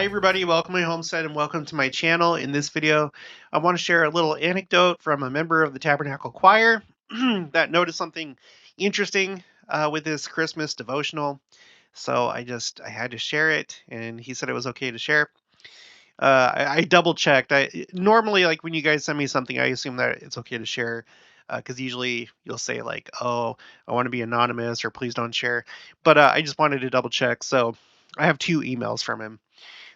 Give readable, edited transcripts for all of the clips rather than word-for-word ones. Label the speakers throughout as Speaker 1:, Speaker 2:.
Speaker 1: everybody, welcome to my homestead and welcome to my channel. In this video, I want to share a little anecdote from a member of the Tabernacle Choir that noticed something interesting with this Christmas devotional. So I had to share it, and he said it was okay to share. I double checked. I normally, like, when you guys send me something, I assume that it's okay to share, because usually you'll say like, "Oh, I want to be anonymous," or "Please don't share." But I just wanted to double check. So I have two emails from him.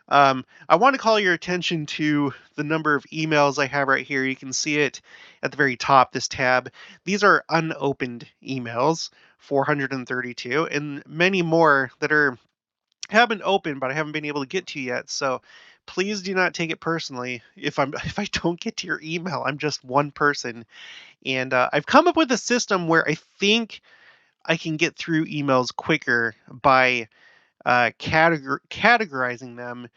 Speaker 1: I want to call your attention to the number of emails I have right here. You can see it at the very top, this tab. These are unopened emails, 432, and many more that have been opened, but I haven't been able to get to yet. So please do not take it personally if if I don't get to your email. I'm just one person, and I've come up with a system where I think I can get through emails quicker by categorizing them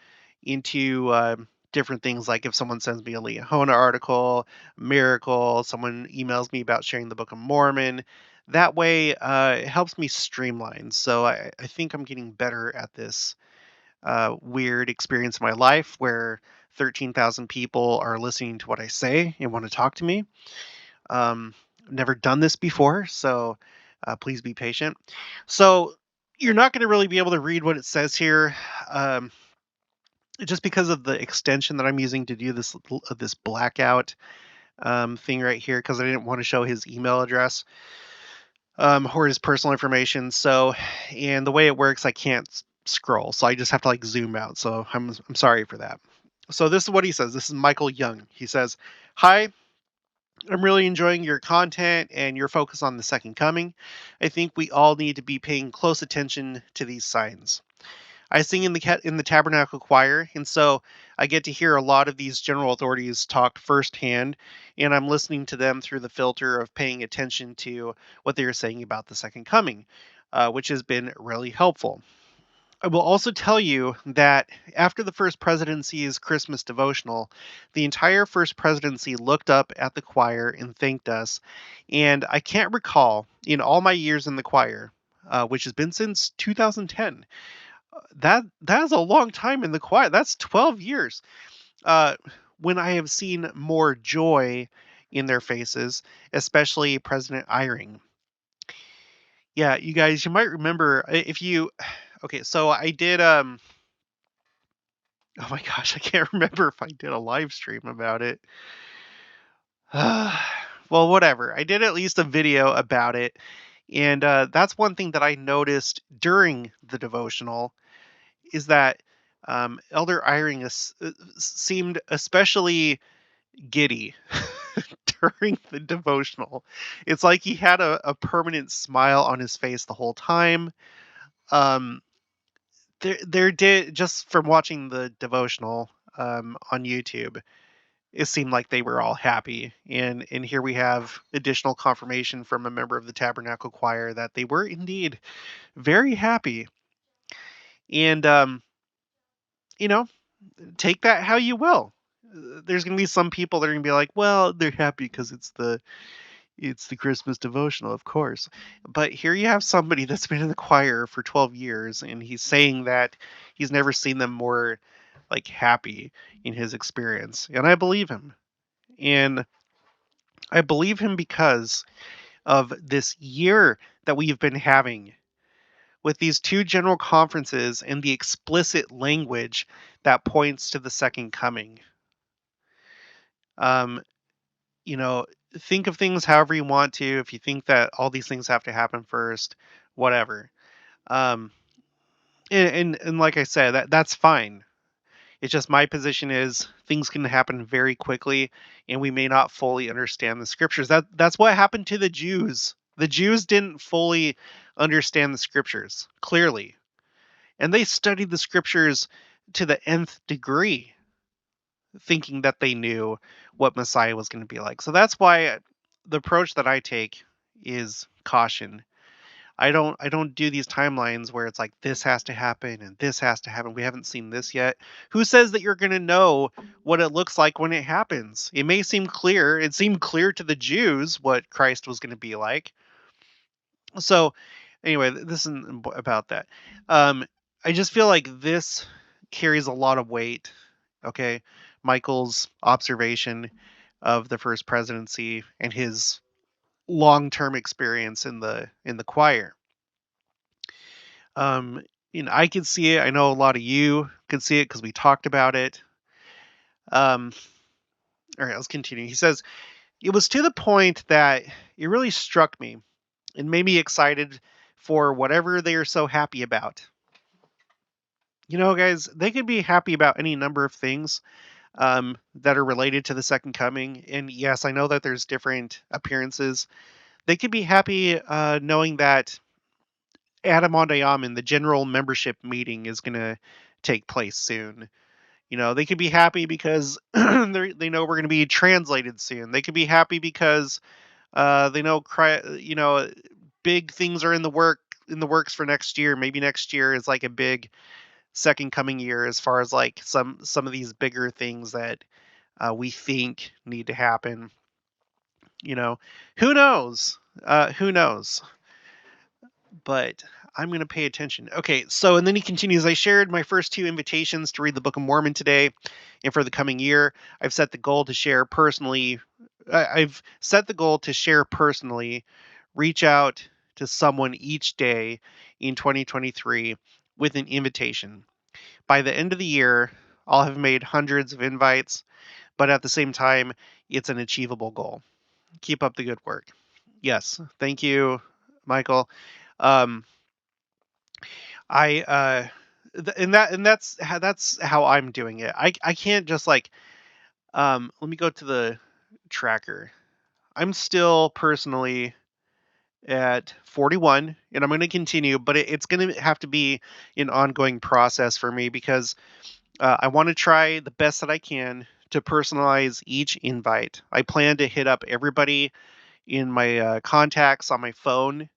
Speaker 1: into different things. Like if someone sends me a Leahona article, miracle, someone emails me about sharing the Book of Mormon. That way, it helps me streamline. So I think I'm getting better at this weird experience in my life where 13,000 people are listening to what I say and want to talk to me. Never done this before, so please be patient. So you're not going to really be able to read what it says here, just because of the extension that I'm using to do this blackout thing right here, because I didn't want to show his email address or his personal information. So, and the way it works, I can't scroll, so I just have to like zoom out. So I'm sorry for that. So this is what he says. This is Michael Young. He says, "Hi, I'm really enjoying your content and your focus on the second coming. I think we all need to be paying close attention to these signs. I sing in the Tabernacle Choir, and so I get to hear a lot of these general authorities talk firsthand, and I'm listening to them through the filter of paying attention to what they are saying about the second coming, which has been really helpful. I will also tell you that after the First Presidency's Christmas devotional, the entire First Presidency looked up at the choir and thanked us. And I can't recall in all my years in the choir, which has been since 2010, that is a long time in the choir. That's 12 years. Uh, when I have seen more joy in their faces, especially President Eyring. Yeah, you guys, you might remember if you. Okay, so I did. Oh my gosh, I can't remember if I did a live stream about it. Well, whatever. I did at least a video about it. And that's one thing that I noticed during the devotional is that Elder Eyring seemed especially giddy during the devotional. It's like he had a permanent smile on his face the whole time. Um, there did, just from watching the devotional on YouTube, it seemed like they were all happy. And here we have additional confirmation from a member of the Tabernacle Choir that they were indeed very happy. And you know, take that how you will. There's going to be some people that are going to be like, well, they're happy because it's the Christmas devotional, of course. But here you have somebody that's been in the choir for 12 years, and he's saying that he's never seen them more like happy in his experience. And I believe him. And I believe him because of this year that we've been having with these two general conferences and the explicit language that points to the second coming. Um, you know, think of things however you want to. If you think that all these things have to happen first, whatever. Um, and like I said, that's fine. It's just my position is things can happen very quickly, and we may not fully understand the scriptures. That's what happened to the Jews. The Jews didn't fully understand the scriptures clearly, and they studied the scriptures to the nth degree, thinking that they knew what Messiah was going to be like. So that's why the approach that I take is caution. I don't do these timelines where it's like this has to happen and this has to happen. We haven't seen this yet. Who says that you're going to know what it looks like when it happens? It may seem clear. It seemed clear to the Jews what Christ was going to be like. So anyway, this is about that. I just feel like this carries a lot of weight. Okay, Michael's observation of the first presidency and his long-term experience in the choir. Um, I can see it. I know a lot of you can see it because we talked about it. Um, all right, let's continue. He says, it was to the point that it really struck me and made me excited for whatever they are so happy about. Guys, they could be happy about any number of things that are related to the second coming. And yes, I know that there's different appearances. They could be happy knowing that Adam Ondayaman, the general membership meeting, is going to take place soon. They could be happy because they know we're going to be translated soon. They could be happy because they know, big things are in the works for next year. Maybe next year is like a big second coming year as far as like some of these bigger things that we think need to happen. You know, who knows? Who knows? But I'm going to pay attention. Okay, so and then he continues, I shared my first two invitations to read the Book of Mormon today, and for the coming year, I've set the goal to share personally. I've set the goal to share personally, reach out to someone each day in 2023 with an invitation. By the end of the year, I'll have made hundreds of invites, but at the same time, it's an achievable goal. Keep up the good work. Yes, thank you, Michael. Um, I that's how I'm doing it. I can't just like let me go to the tracker. I'm still personally at 41 and I'm going to continue, but it's going to have to be an ongoing process for me because I want to try the best that I can to personalize each invite. I plan to hit up everybody in my contacts on my phone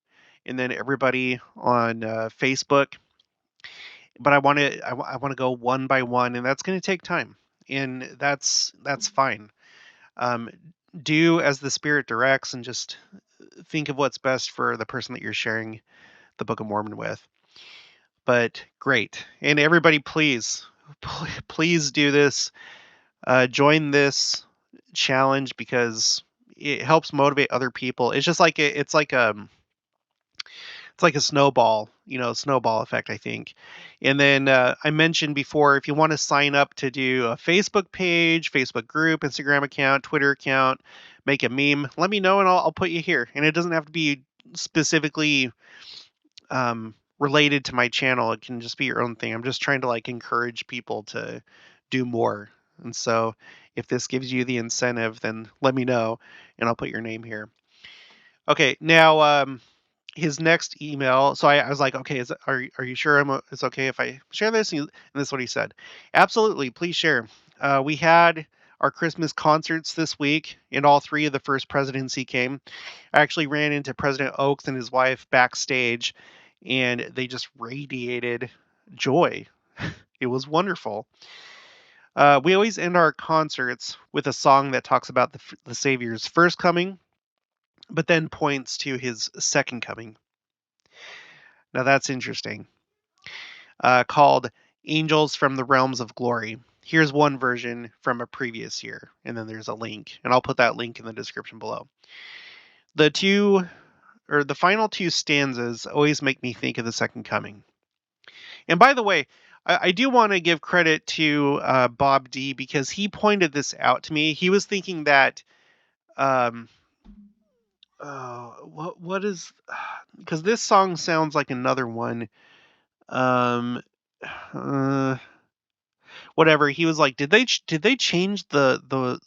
Speaker 1: and then everybody on Facebook, but I want to go one by one, and that's going to take time, and that's fine. Um, do as the Spirit directs, and just think of what's best for the person that you're sharing the Book of Mormon with. But great, and everybody, please do this. Join this challenge because it helps motivate other people. It's just like it's like a snowball, snowball effect, I think. And then I mentioned before, if you want to sign up to do a Facebook page, Facebook group, Instagram account, Twitter account, make a meme, let me know and I'll put you here. And it doesn't have to be specifically related to my channel. It can just be your own thing. I'm just trying to like encourage people to do more. And so if this gives you the incentive, then let me know and I'll put your name here. Okay, now his next email. So I was like, okay, are you sure it's okay if I share this? And this is what he said. Absolutely, please share. We had our Christmas concerts this week, and all three of the first presidency came. I actually ran into President Oaks and his wife backstage, and they just radiated joy. It was wonderful. We always end our concerts with a song that talks about the Savior's first coming, but then points to his second coming. Now that's interesting. Called Angels from the Realms of Glory. Here's one version from a previous year, and then there's a link, and I'll put that link in the description below. The final two stanzas always make me think of the second coming. And by the way, I do want to give credit to Bob D because he pointed this out to me. He was thinking that what is, because this song sounds like another one. Um, Whatever. He was like, did they change the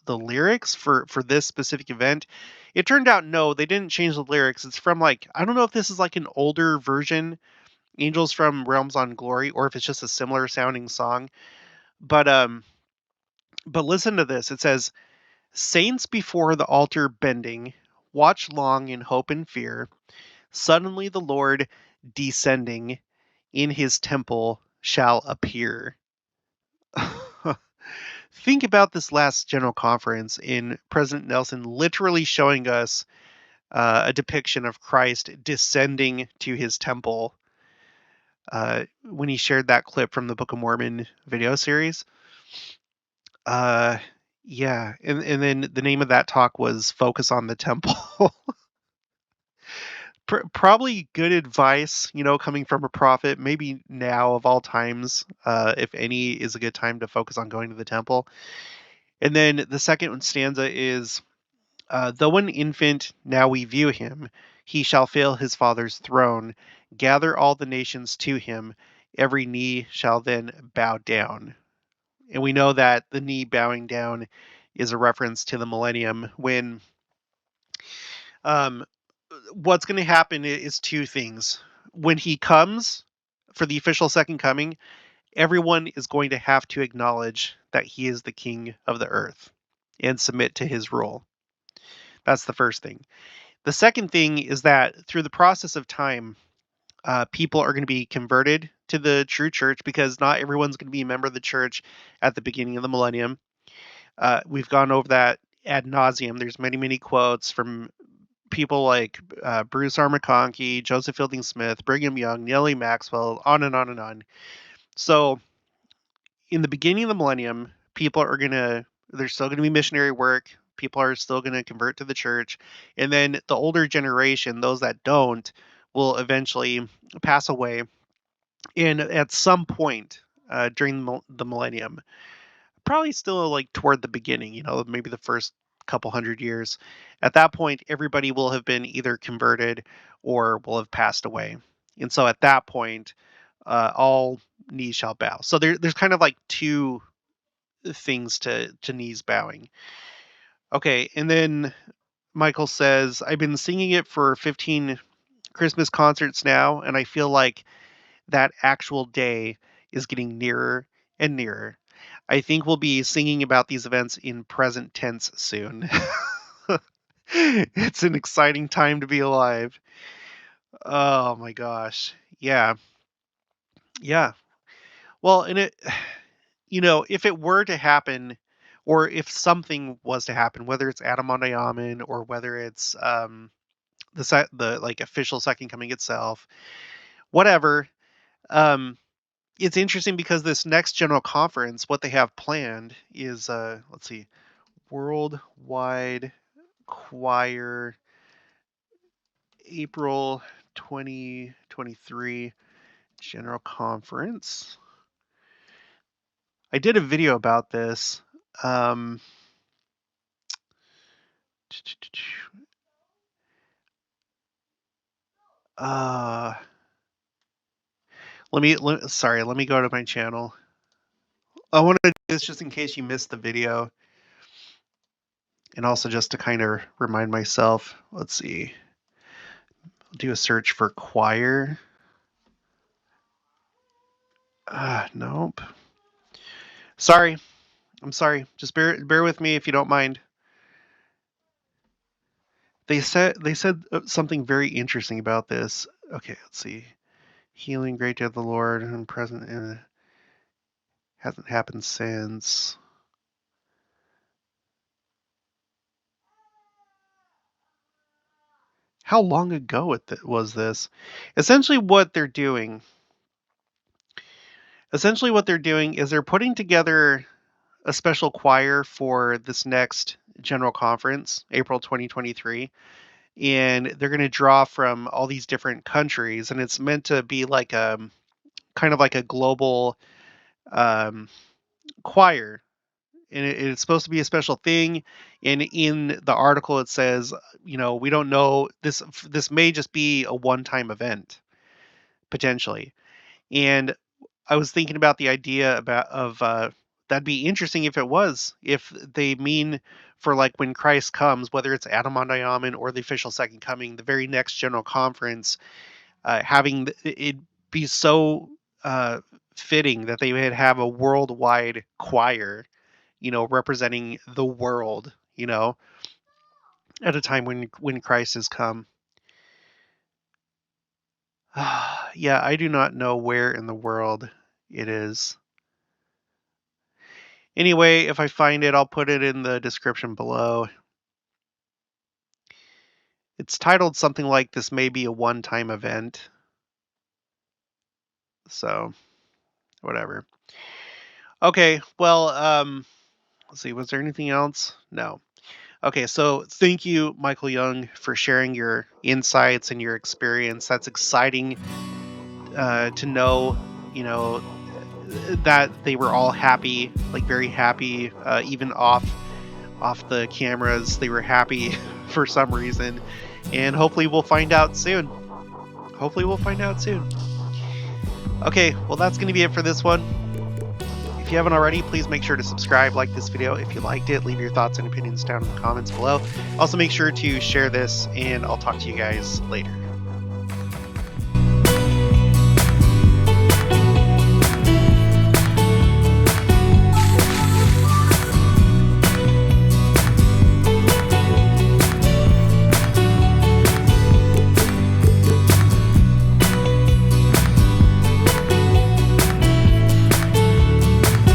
Speaker 1: lyrics for this specific event? It turned out no, they didn't change the lyrics. It's from like, I don't know if this is like an older version, Angels from Realms on Glory, or if it's just a similar sounding song. But listen to this. It says, "Saints before the altar bending, watch long in hope and fear. Suddenly the Lord descending in his temple shall appear." Think about this last General Conference in President Nelson literally showing us a depiction of Christ descending to his temple. when he shared that clip from the Book of Mormon video series. Uh, yeah, and then the name of that talk was "Focus on the Temple." Probably good advice, coming from a prophet. Maybe now of all times, if any, is a good time to focus on going to the temple. And then the second stanza is, though an infant, now we view him. He shall fill his father's throne. Gather all the nations to him. Every knee shall then bow down. And we know that the knee bowing down is a reference to the millennium when um, what's going to happen is two things. When he comes for the official second coming, everyone is going to have to acknowledge that he is the king of the earth and submit to his rule. That's the first thing. The second thing is that through the process of time, people are going to be converted to the true church because not everyone's going to be a member of the church at the beginning of the millennium. We've gone over that ad nauseum. There's many, many quotes from people like Bruce R. McConkie, Joseph Fielding Smith, Brigham Young, Nellie Maxwell, on and on and on. So in the beginning of the millennium, there's still going to be missionary work. People are still going to convert to the church. And then the older generation, those that don't, will eventually pass away. And at some point during the millennium, probably still like toward the beginning, maybe the first couple hundred years. At that point, everybody will have been either converted or will have passed away. And so at that point, all knees shall bow. So there's kind of like two things to knees bowing. Okay, and then Michael says, I've been singing it for 15 Christmas concerts now, and I feel like that actual day is getting nearer and nearer. I think we'll be singing about these events in present tense soon. It's an exciting time to be alive. Oh my gosh. Yeah. Yeah. Well, and if it were to happen, or if something was to happen, whether it's Adam on Diamond or whether it's the like official second coming itself, whatever. Um, it's interesting because this next general conference, what they have planned is let's see, Worldwide Choir, April 2023 General Conference. I did a video about this. Um, uh, let me go to my channel. I want to do this just in case you missed the video, and also just to kind of remind myself. Let's see. I'll do a search for choir. Nope. Sorry. I'm sorry. Just bear with me if you don't mind. They said something very interesting about this. Okay, let's see. Healing, great day of the Lord, and present, and hasn't happened since. How long ago was this? Essentially, what they're doing is they're putting together a special choir for this next general conference, April 2023, and they're going to draw from all these different countries, and it's meant to be like a kind of like a global um, choir, and it's supposed to be a special thing. And in the article, it says, we don't know, this may just be a one-time event potentially. And I was thinking about the idea of that'd be interesting if they mean for like when Christ comes, whether it's Adam on Diamond or the official second coming, the very next general conference, having it be so fitting that they would have a worldwide choir, representing the world, at a time when Christ has come. Yeah, I do not know where in the world it is. Anyway, if I find it, I'll put it in the description below. It's titled something like "This may be a one-time event." So whatever. Okay, well, let's see. Was there anything else? No. Okay, so thank you, Michael Young, for sharing your insights and your experience. That's exciting to know. You know that they were all happy, like very happy, even off the cameras. They were happy for some reason, and hopefully we'll find out soon. Hopefully we'll find out soon. Okay, well that's going to be it for this one. If you haven't already, please make sure to subscribe, like this video if you liked it, leave your thoughts and opinions down in the comments below. Also make sure to share this, and I'll talk to you guys later.